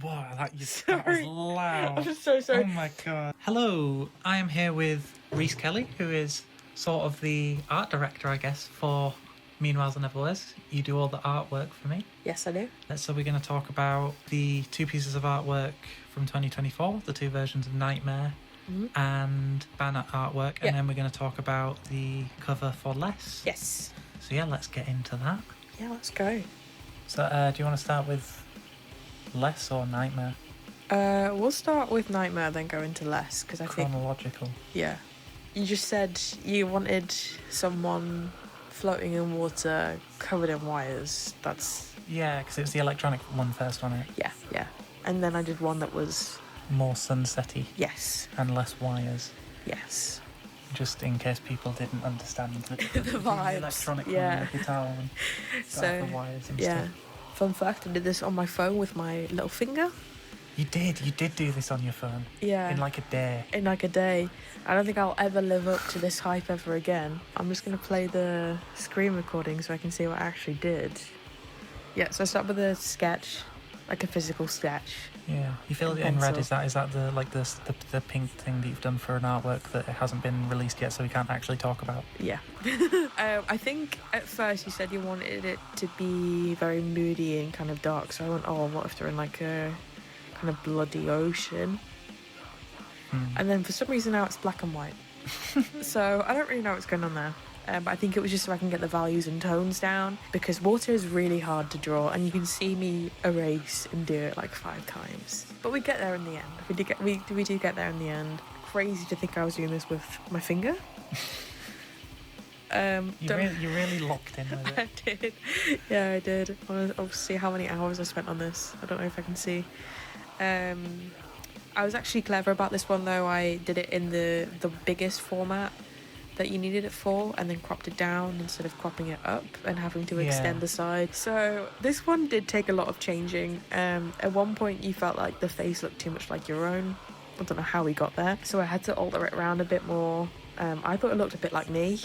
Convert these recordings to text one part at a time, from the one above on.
Wow, that was Sorry. loud. I'm so sorry. Oh my god. Hello, I am here with Reece Kelly, who is sort of the art director, I guess, for Meanwhiles and Never Was. You do all the artwork for me. Yes, I do. So we're going to talk about the two pieces of artwork from 2024, the two versions of Nightmare and banner artwork, and then we're going to talk about the cover for Less. Yes. So yeah, let's get into that. Yeah, let's go. So do you want to start with Less or Nightmare? We'll start with Nightmare, then go into Less, because I think... Chronological. Yeah. You just said you wanted someone floating in water, covered in wires. That's... Yeah, because it was the electronic one first, wasn't it? Yeah. And then I did one that was... More sunsetty. Yes. And less wires. Yes. Just in case people didn't understand the vibes. The electronic one and the guitar one. So, the wires and yeah. stuff. Fun fact, I did this on my phone with my little finger. You did do this on your phone. Yeah. In like a day. In like a day. I don't think I'll ever live up to this hype ever again. I'm just going to play the screen recording so I can see what I actually did. Yeah, so I start with a sketch, like a physical sketch. Yeah, you filled it in red. Is that the like the pink thing that you've done for an artwork that it hasn't been released yet, so we can't actually talk about? Yeah. I think at first you said you wanted it to be very moody and kind of dark, so I went, oh, what if they're in like a kind of bloody ocean? And then for some reason now it's black and white. So I don't really know what's going on there. But I think it was just so I can get the values and tones down, because water is really hard to draw, and you can see me erase and do it like 5 times. But we get there in the end. We do get there in the end. Crazy to think I was doing this with my finger. You really locked in with it. I did. Yeah, I did. I'll see how many hours I spent on this. I don't know if I can see. I was actually clever about this one though. I did it in the biggest format that you needed it for, and then cropped it down instead of cropping it up and having to extend the side. So this one did take a lot of changing. At one point you felt like the face looked too much like your own. I don't know how we got there, so I had to alter it around a bit more. I thought it looked a bit like me.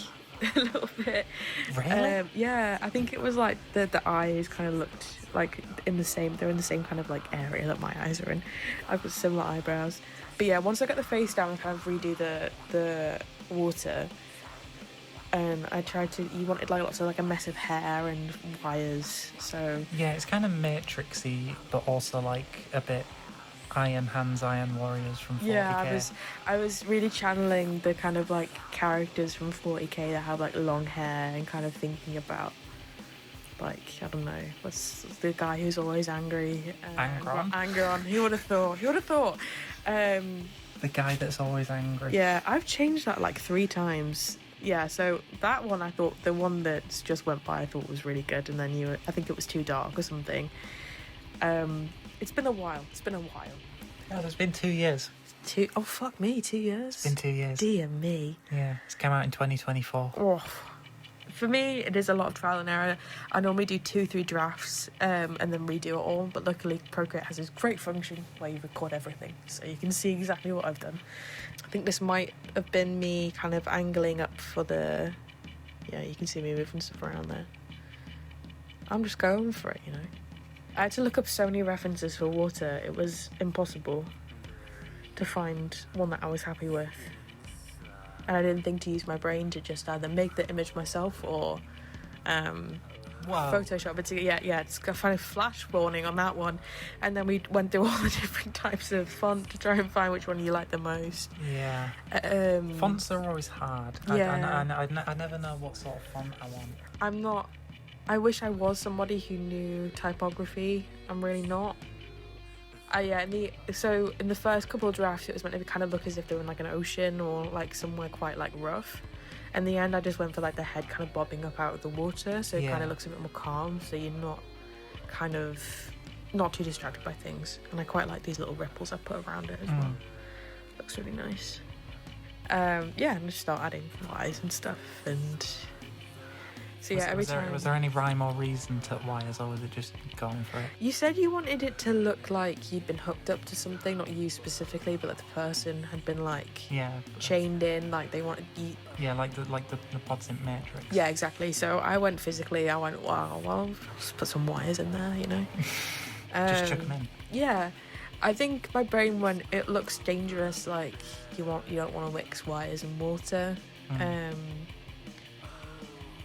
A little bit. Really? Yeah, I think it was like the eyes kind of looked like they're in the same kind of like area that my eyes are in. I've got similar eyebrows. But yeah, once I got the face down and kind of redo the water, and I tried to, you wanted like lots of like a mess of hair and wires, so yeah, it's kind of matrixy, but also like a bit Iron Hands, Iron Warriors from 40k. Yeah, I was really channeling the kind of like characters from 40k that have like long hair, and kind of thinking about like, I don't know, what's the guy who's always angry? Angron. Who would have thought? The guy that's always angry. Yeah, I've changed that like 3 times. Yeah, so that one, I thought, the one that just went by, I thought was really good, and then I think it was too dark or something. It's been a while. Yeah, it's been 2 years. 2 fuck me, 2 years? It's been 2 years. Dear me. Yeah, it's come out in 2024. Oh. For me, it is a lot of trial and error. I normally do 2-3 drafts and then redo it all, but luckily Procreate has this great function where you record everything, so you can see exactly what I've done. I think this might have been me kind of angling up for the... Yeah, you can see me moving stuff around there. I'm just going for it, you know. I had to look up so many references for water, it was impossible to find one that I was happy with. And I didn't think to use my brain to just either make the image myself or Photoshop it. It's got kind of flash warning on that one. And then we went through all the different types of font to try and find which one you like the most. Yeah. Fonts are always hard. Yeah. I never know what sort of font I want. I wish I was somebody who knew typography. I'm really not. So in the first couple of drafts, it was meant to kind of look as if they were in like an ocean or like somewhere quite like rough. In the end, I just went for like the head kind of bobbing up out of the water, so it kind of looks a bit more calm, so you're not too distracted by things. And I quite like these little ripples I put around it as well. Looks really nice. And just start adding wires and stuff. And so So yeah, every time. Was there any rhyme or reason to wires, or was it just going for it? You said you wanted it to look like you'd been hooked up to something, not you specifically, but that the person had been like chained in, like they wanted you. Yeah, like the pods in Matrix. Yeah, exactly. So I went physically. I went, wow, well, just put some wires in there, you know. Just chuck them in. Yeah, I think my brain went. It looks dangerous. Like you don't want to mix wires and water.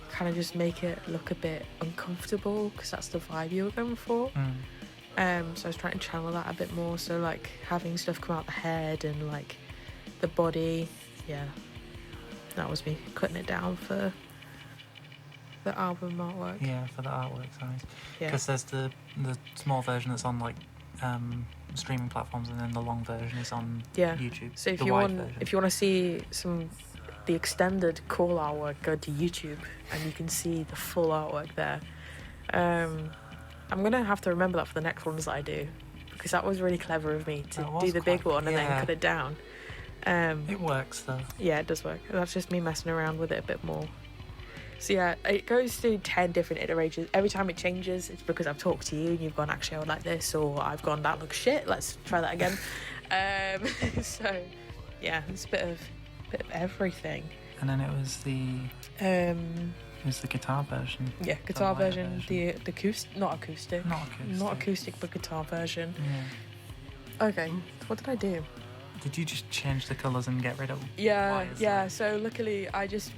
Kind of just make it look a bit uncomfortable because that's the vibe you were going for. So I was trying to channel that a bit more. So like having stuff come out the head and like the body. Yeah, that was me cutting it down for the album artwork. Yeah, for the artwork size. Yeah, because there's the small version that's on like streaming platforms, and then the long version is on YouTube. So if you want to see the extended cool artwork, go to YouTube and you can see the full artwork there. I'm gonna have to remember that for the next ones that I do, because that was really clever of me to do the big one and then cut it down. It works though. Yeah, it does work. That's just me messing around with it a bit more. So yeah, it goes through 10 different iterations. Every time it changes, it's because I've talked to you and you've gone, actually I would like this, or I've gone, that looks shit, let's try that again. So yeah, it's a bit of everything. And then it was the guitar version. Yeah, guitar version. The not acoustic, but guitar version. Yeah. Okay, what did I do? Did you just change the colours and get rid of wires? Yeah. So luckily,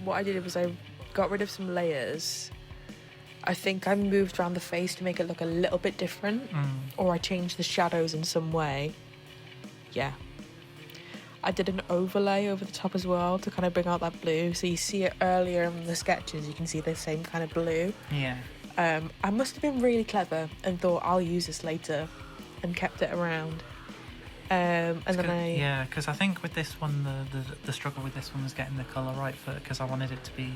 what I did was I got rid of some layers. I think I moved around the face to make it look a little bit different, or I changed the shadows in some way. Yeah. I did an overlay over the top as well to kind of bring out that blue. So you see it earlier in the sketches, you can see the same kind of blue. Yeah. I must have been really clever and thought I'll use this later and kept it around. Because I think with this one, the struggle with this one was getting the colour right because I wanted it to be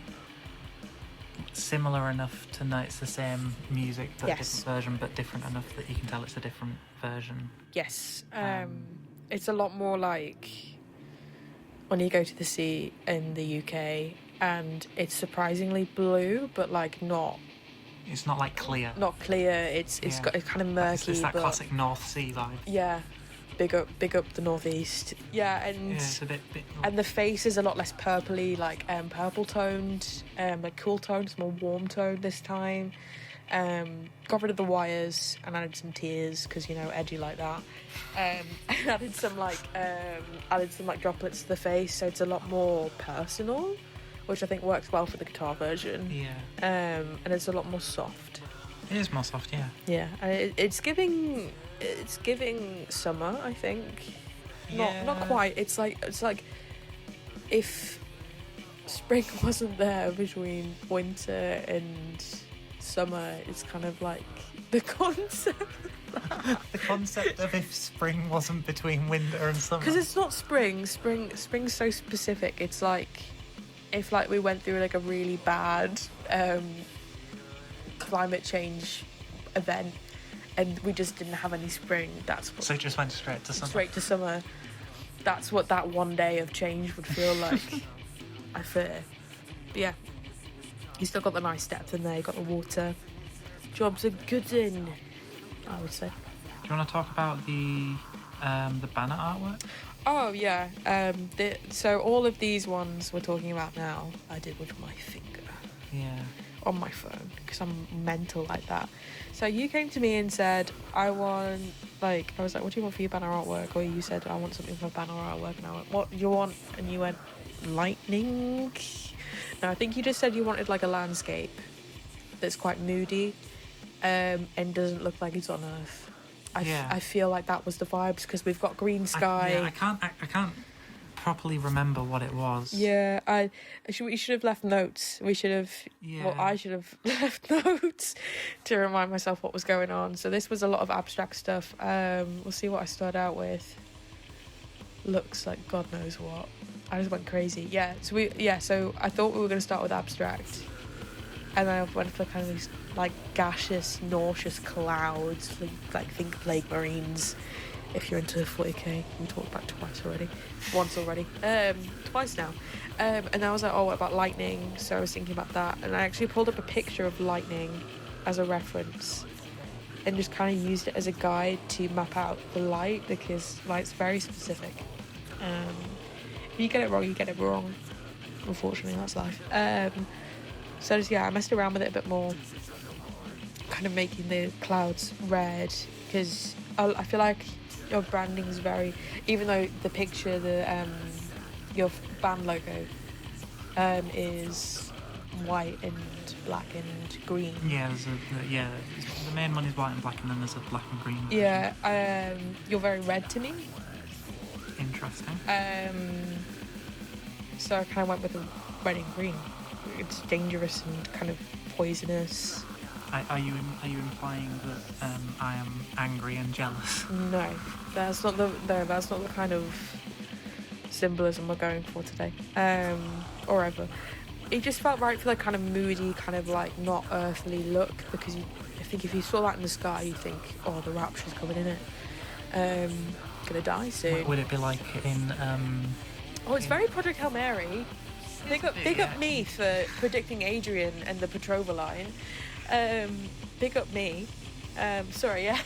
similar enough to know it's the same music but a different version, but different enough that you can tell it's a different version. Yes. It's a lot more like when you go to the sea in the UK and it's surprisingly blue, but like not. It's not like clear. Not clear. It's kind of murky. It's that classic North Sea vibe. Yeah. Big up the northeast. Yeah, and it's a bit and the face is a lot less purpley, like purple toned, like cool toned, more warm toned this time. Got rid of the wires and added some tears because edgy like that. And added some droplets to the face, so it's a lot more personal, which I think works well for the guitar version. Yeah. And it's a lot more soft. It is more soft, yeah. Yeah, it's giving summer, I think. Not quite. It's like if spring wasn't there between winter and summer. It's kind of like the concept. The concept of if spring wasn't between winter and summer. Because it's not spring. Spring's so specific. It's like if we went through like a really bad climate change event and we just didn't have any spring. So it just went straight to summer. Straight to summer. That's what that one day of change would feel like. I fear. But yeah, you still got the nice depth in there. You got the water. Jobs are good in, I would say. Do you want to talk about the banner artwork? Oh yeah. So all of these ones we're talking about now, I did with my finger. Yeah. On my phone, because I'm mental like that. So you came to me and said, I was like, what do you want for your banner artwork? Or you said, I want something for banner artwork. And I went, what do you want? And you went, lightning. No, I think you just said you wanted like a landscape that's quite moody and doesn't look like it's on Earth. I feel like that was the vibes, because we've got green sky. I can't properly remember what it was. Yeah, we should have left notes. We should have. Yeah. Well, I should have left notes to remind myself what was going on. So this was a lot of abstract stuff. We'll see what I start out with. Looks like God knows what. I just went crazy. Yeah. So I thought we were going to start with abstract, and then I went for kind of these like gaseous, nauseous clouds, like think plague marines. if you're into 40k. We talked about once already, twice now. And I was like, oh, what about lightning? So I was thinking about that, and I actually pulled up a picture of lightning as a reference and just kind of used it as a guide to map out the light, because light's very specific. If you get it wrong, you get it wrong. Unfortunately, that's life. So just, I messed around with it a bit more, kind of making the clouds red, because I feel like your branding is very, even though the picture, your band logo is white and black and green. Yeah, the main one is white and black, and then there's a black and green version. Yeah, you're very red to me. Interesting. So I kind of went with the red and green. It's dangerous and kind of poisonous. Are you implying that I am angry and jealous? No, that's not the kind of symbolism we're going for today. Or ever. It just felt right for the kind of moody, kind of like not earthly look, because I think if you saw that in the sky, you'd think, oh, the rapture's coming in it. Gonna die soon. Would it be like in? It's very Project Hail Mary. Big up me for predicting Adrian and the Petrova line. Big up me. Sorry, yeah.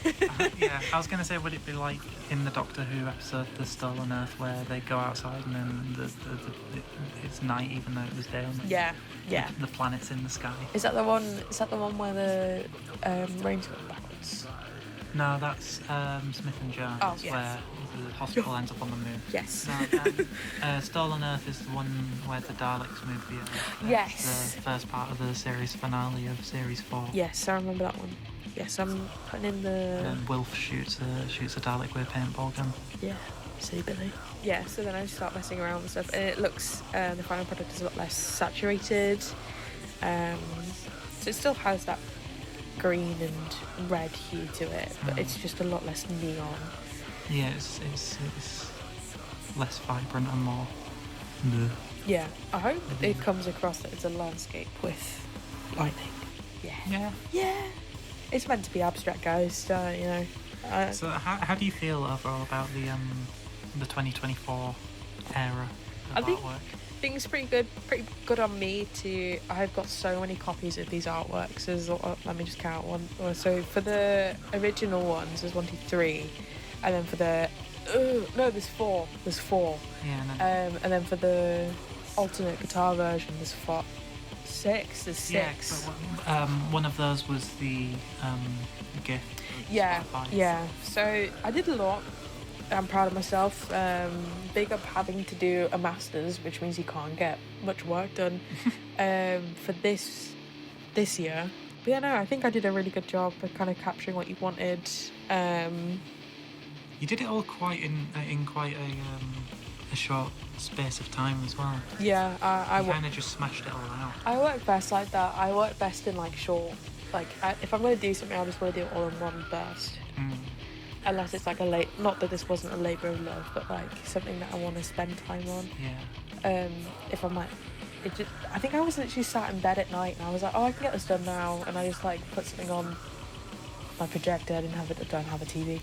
Yeah, I was going to say, would it be like in the Doctor Who episode, The Stolen Earth, where they go outside and then it's night even though it was day? Yeah. The planet's in the sky. Is that the one where the rain's going backwards? No, that's Smith and Jones, where the hospital ends up on the moon. Yes. No, Stolen Earth is the one where the Daleks move the Earth. Yes. The first part of the series finale of Series 4. Yes, I remember that one. Yes, I'm putting in the... And then Wilf shoots a Dalek with a paintball gun. Yeah, silly Billy. Yeah, so then I just start messing around with stuff, and it looks, the final product is a lot less saturated. So it still has that green and red hue to it, but it's just a lot less neon. Yeah, it's less vibrant and more... Bleh. Yeah, I hope it comes across that it's a landscape with lightning. Yeah. It's meant to be abstract, guys, so, So how do you feel overall about the 2024 era of artwork? I think it's pretty good on me too. I've got so many copies of these artworks. Let me just count one. So for the original ones, there's 1, 2, 3, and then for the there's four. Yeah. No. And then for the alternate guitar version, there's 6. There's 6. Yeah, but one of those was the gift. Yeah. So I did a lot. I'm proud of myself. Big up having to do a master's, which means you can't get much work done for this year. But yeah, no, I think I did a really good job of kind of capturing what you wanted. You did it all quite in quite a short space of time as well. Yeah, I kind of just smashed it all out. I work best like that. I work best in like short. Like if I'm going to do something, I just want to do it all in one burst. Unless it's like not that this wasn't a labour of love, but like something that I want to spend time on. Yeah. If I'm like, I think I was literally sat in bed at night and I was like, oh, I can get this done now, and I just like put something on my projector. I don't have a TV.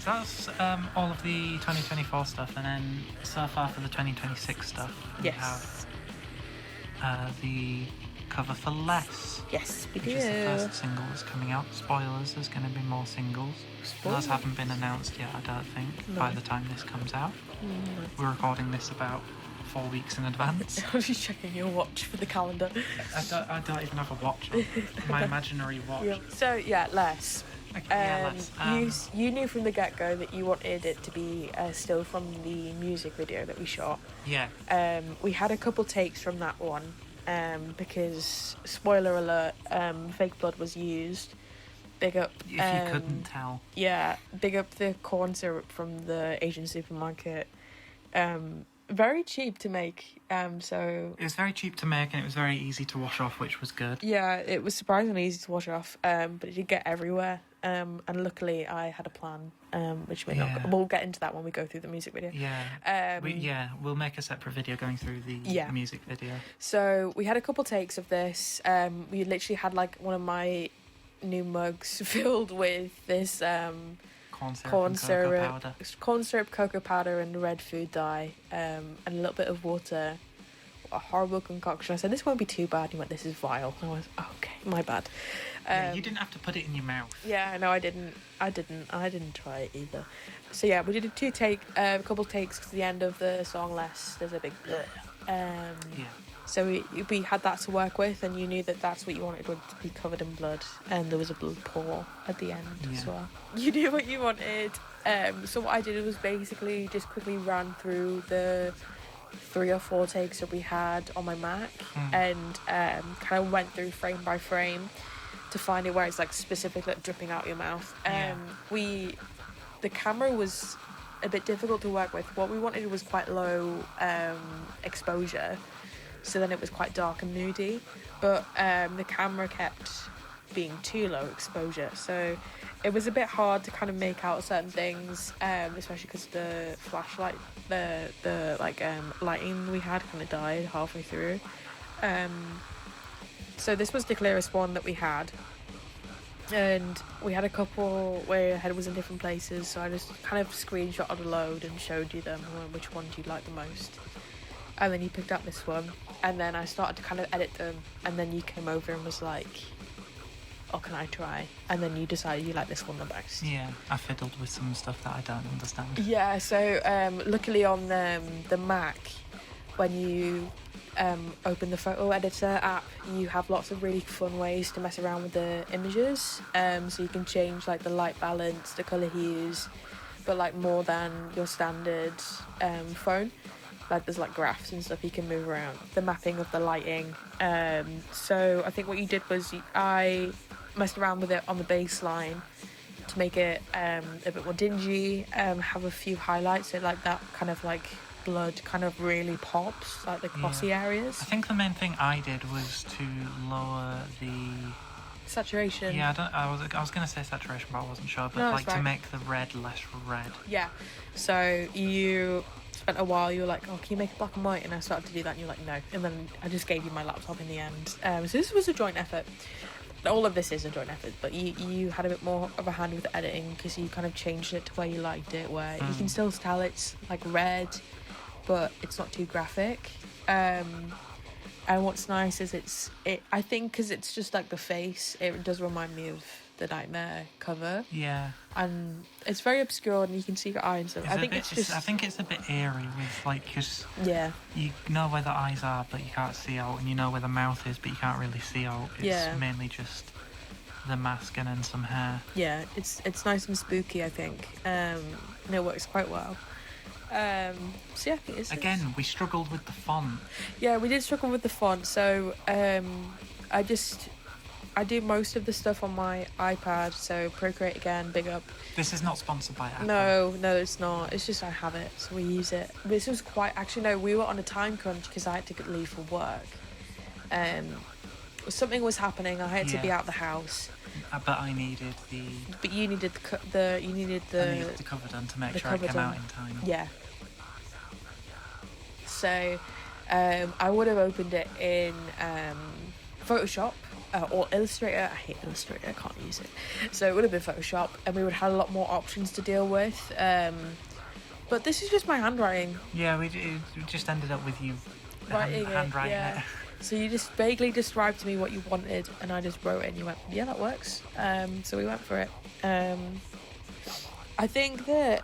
So that's all of the 2024 stuff, and then so far for the 2026 stuff, we have the cover for Less. Yes, we do. Which is the first single that's coming out. Spoilers, there's going to be more singles. Those haven't been announced yet, I don't think, by the time this comes out. We're recording this about 4 weeks in advance. I'm just checking your watch for the calendar. I don't even have a watch on. My imaginary watch. Yeah. So, Less. Less. You knew from the get-go that you wanted it to be still from the music video that we shot. Yeah. We had a couple takes from that one. Because spoiler alert, fake blood was used. Big up. If you couldn't tell. Yeah, big up the corn syrup from the Asian supermarket. Very cheap to make. So it was very cheap to make, and it was very easy to wash off, which was good. Yeah, it was surprisingly easy to wash off. But it did get everywhere. And luckily, I had a plan. Which we'll get into that when we go through the music video. Yeah. We'll make a separate video going through the music video. So we had a couple takes of this. We literally had like one of my new mugs filled with this corn syrup, cocoa powder, and red food dye, and a little bit of water. A horrible concoction. I said, this won't be too bad. He went, this is vile. And I was, okay, my bad. You didn't have to put it in your mouth. Yeah, no, I didn't try it either. So yeah, we did a couple takes because at the end of the song "Less," there's a big bleh. Yeah. So we had that to work with, and you knew that that's what you wanted would be covered in blood, and there was a blood pour at the end as well. You knew what you wanted. So what I did was basically just quickly ran through the 3 or 4 takes that we had on my Mac, and kind of went through frame by frame to find it where it's like specifically like dripping out your mouth. The camera was a bit difficult to work with. What we wanted was quite low exposure, so then it was quite dark and moody, but the camera kept being too low exposure, so it was a bit hard to kind of make out certain things, especially because the flashlight, the lighting we had kind of died halfway through. So this was the clearest one that we had, and we had a couple where your head was in different places, so I just kind of screenshotted a load and showed you them, which ones you liked the most. And then you picked up this one, and then I started to kind of edit them, and then you came over and was like, oh, can I try? And then you decided you like this one the most. Yeah, I fiddled with some stuff that I don't understand. Yeah, so luckily on the Mac, when you open the photo editor app, you have lots of really fun ways to mess around with the images. So you can change like the light balance, the colour hues, but like more than your standard phone. Like there's like graphs and stuff you can move around. The mapping of the lighting. So I think what you did was I messed around with it on the baseline to make it a bit more dingy, have a few highlights, so like that kind of like blood kind of really pops, like the glossy areas. I think the main thing I did was to lower the saturation. Yeah, I was going to say saturation, but I wasn't sure. But like to make the red less red. Yeah. So you spent a while. You were like, "Oh, can you make it black and white?" And I started to do that, and you're like, "No." And then I just gave you my laptop in the end. So this was a joint effort. All of this is a joint effort, but you had a bit more of a hand with the editing because you kind of changed it to where you liked it, where you can still tell it's like red, but it's not too graphic. And what's nice is I think because it's just like the face, it does remind me of the Nightmare cover. Yeah. And it's very obscure, and you can see your eye and stuff. I think it's a bit eerie with like, because yeah, you know where the eyes are, but you can't see out, and you know where the mouth is, but you can't really see out. It's mainly just the mask and then some hair. Yeah, it's nice and spooky, I think, and it works quite well. So yeah, I think we struggled with the font. Yeah, we did struggle with the font. So I do most of the stuff on my iPad. So Procreate again, big up. This is not sponsored by Apple. No, it's not. It's just I have it, so we use it. This was we were on a time crunch because I had to leave for work. Something was happening. I had to be out the house. But I needed the. But you needed I needed the cover done to make sure it came out in time. Yeah. So, I would have opened it in Photoshop or Illustrator. I hate Illustrator. I can't use it. So it would have been Photoshop, and we would have had a lot more options to deal with. But this is just my handwriting. Yeah, it just ended up with you handwriting it. So you just vaguely described to me what you wanted, and I just wrote it, and you went, yeah, that works. So we went for it. I think that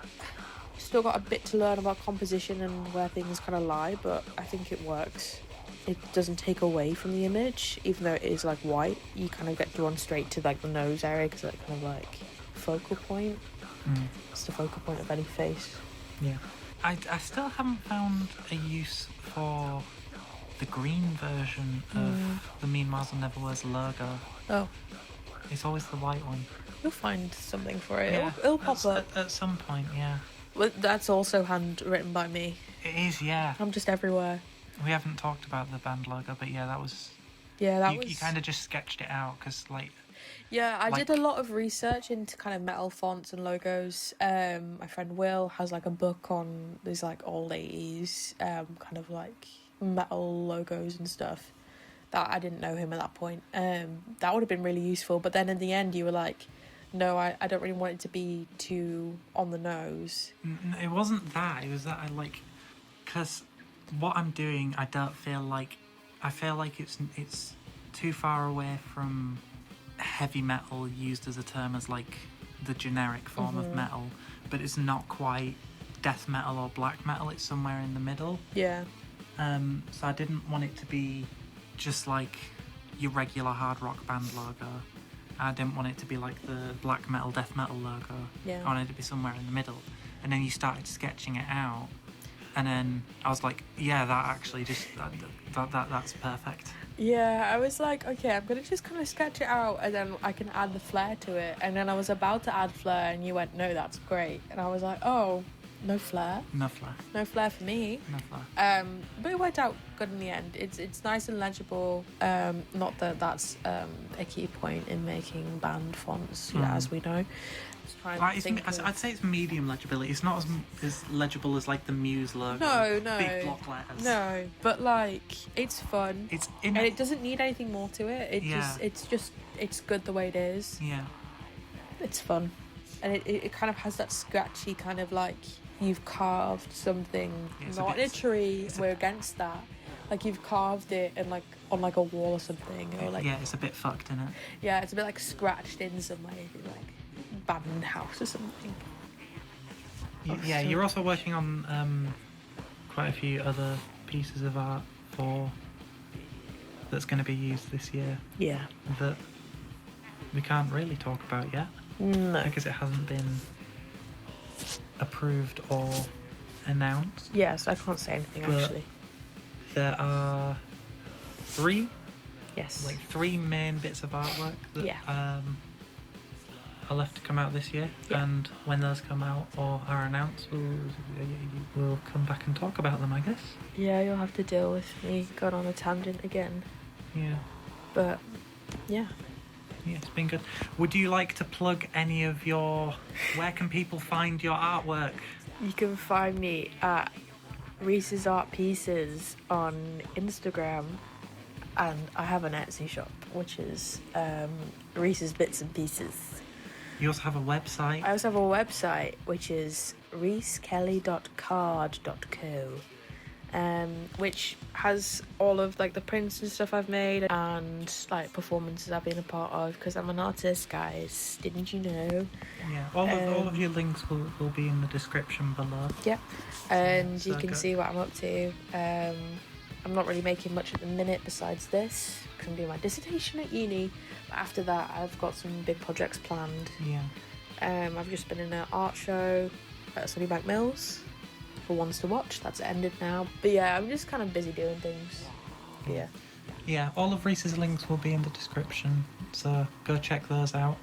still got a bit to learn about composition and where things kind of lie, but I think it works. It doesn't take away from the image, even though it is like white. You kind of get drawn straight to like the nose area because that's kind of like focal point. It's the focal point of any face. Yeah. I still haven't found a use for the green version of the Mean Mars and Neverwheres logo. Oh. It's always the white one. You'll find something for it. Yeah, it'll pop up. At some point, yeah. Well, that's also handwritten by me. It is, yeah. I'm just everywhere. We haven't talked about the band logo, but yeah, that was... Yeah, you kind of just sketched it out, because, like... Yeah, I did a lot of research into kind of metal fonts and logos. My friend Will has, like, a book on these, like, old 80s kind of, like, metal logos and stuff. That I didn't know him at that point. That would have been really useful. But then in the end, you were like, no, I don't really want it to be too on the nose. It wasn't that. It was that I like, because what I'm doing, I feel like it's too far away from heavy metal used as a term as like the generic form of metal, but it's not quite death metal or black metal. It's somewhere in the middle. Yeah. So I didn't want it to be just like your regular hard rock band logo. I didn't want it to be like the black metal, death metal logo. Yeah. I wanted it to be somewhere in the middle. And then you started sketching it out, and then I was like, yeah, that actually just that's perfect. Yeah, I was like, okay, I'm gonna just kind of sketch it out, and then I can add the flair to it. And then I was about to add flair, and you went, no, that's great. And I was like, oh, no flair. No flair. No flair for me. No flair. But it worked out good in the end. It's nice and legible. Not that that's a key point in making band fonts, as we know. I'd say it's medium legibility. It's not as legible as like the Muse logo. No. Big block letters. No, but like it's fun. And it doesn't need anything more to it. It's good the way it is. Yeah. It's fun, and it kind of has that scratchy kind of like you've carved something, not in a tree. We're against that. Like you've carved it and like on like a wall or something, or like it's a bit fucked, isn't it? Yeah, it's a bit like scratched in some way, like abandoned house or something. You're also working on quite a few other pieces of art that's going to be used this year. Yeah. That we can't really talk about yet. No. Because it hasn't been approved or announced. Yes, I can't say anything actually. There are three main bits of artwork that are left to come out this year, and when those come out or are announced, we'll come back and talk about them, I guess. Yeah, you'll have to deal with me going on a tangent again. Yeah. But, yeah. Yeah, it's been good. Would you like to plug any of where can people find your artwork? You can find me at Reese's Art Pieces on Instagram, and I have an Etsy shop, which is Reese's Bits and Pieces. You also have a website? I also have a website, which is reesekelly.card.co, which has all of like the prints and stuff I've made and like performances I've been a part of, because I'm an artist, guys. Didn't you know? Yeah, all of your links will be in the description below. Yeah, and you can see what I'm up to. I'm not really making much at the minute besides this, because I'm doing my dissertation at uni. But after that, I've got some big projects planned. Yeah. I've just been in an art show at Sunnybank Mills for Ones to Watch. That's ended now. But yeah, I'm just kind of busy doing things. Yeah. Yeah, all of Reese's links will be in the description, so go check those out.